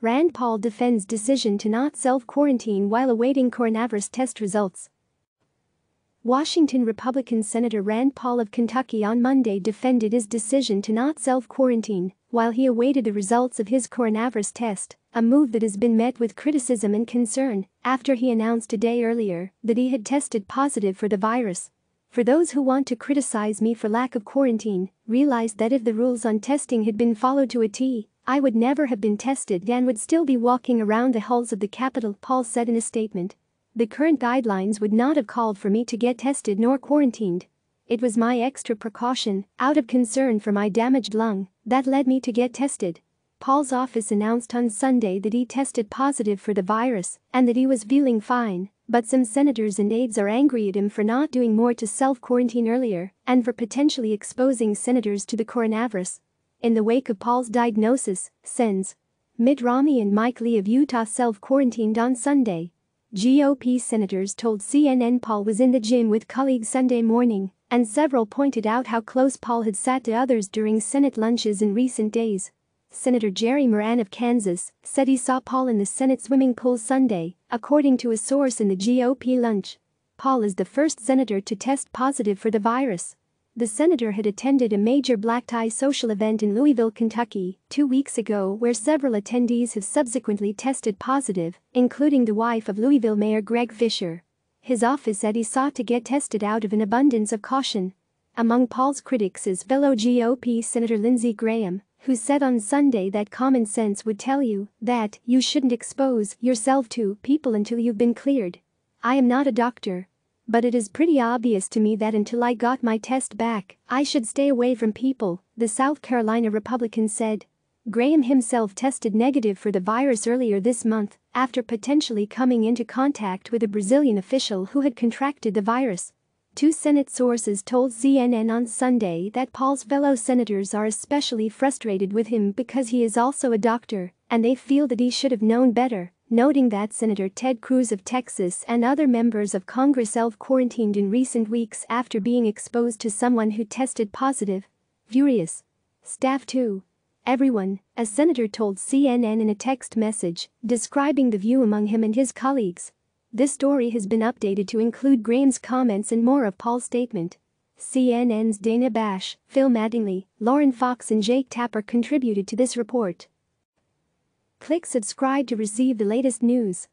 Rand Paul defends decision to not self-quarantine while awaiting coronavirus test results. Washington Republican Senator Rand Paul of Kentucky on Monday defended his decision to not self-quarantine while he awaited the results of his coronavirus test, a move that has been met with criticism and concern after he announced a day earlier that he had tested positive for the virus. For those who want to criticize me for lack of quarantine, realize that if the rules on testing had been followed to a T, I would never have been tested and would still be walking around the halls of the Capitol, Paul said in a statement. The current guidelines would not have called for me to get tested nor quarantined. It was my extra precaution, out of concern for my damaged lung, that led me to get tested. Paul's office announced on Sunday that he tested positive for the virus and that he was feeling fine, but some senators and aides are angry at him for not doing more to self-quarantine earlier and for potentially exposing senators to the coronavirus. In the wake of Paul's diagnosis, Sens. Mitt Romney and Mike Lee of Utah self-quarantined on Sunday. GOP senators told CNN Paul was in the gym with colleagues Sunday morning, and several pointed out how close Paul had sat to others during Senate lunches in recent days. Senator Jerry Moran of Kansas said he saw Paul in the Senate swimming pool Sunday, according to a source in the GOP lunch. Paul is the first senator to test positive for the virus. The senator had attended a major black-tie social event in Louisville, Kentucky, 2 weeks ago where several attendees have subsequently tested positive, including the wife of Louisville Mayor Greg Fisher. His office said he sought to get tested out of an abundance of caution. Among Paul's critics is fellow GOP Senator Lindsey Graham, who said on Sunday that common sense would tell you that you shouldn't expose yourself to people until you've been cleared. I am not a doctor, but it is pretty obvious to me that until I got my test back, I should stay away from people, the South Carolina Republican said. Graham himself tested negative for the virus earlier this month after potentially coming into contact with a Brazilian official who had contracted the virus. Two Senate sources told CNN on Sunday that Paul's fellow senators are especially frustrated with him because he is also a doctor, and they feel that he should have known better, noting that Senator Ted Cruz of Texas and other members of Congress self-quarantined in recent weeks after being exposed to someone who tested positive. Furious. Staff too. Everyone, a senator told CNN in a text message, describing the view among him and his colleagues. This story has been updated to include Graham's comments and more of Paul's statement. CNN's Dana Bash, Phil Mattingly, Lauren Fox and Jake Tapper contributed to this report. Click subscribe to receive the latest news.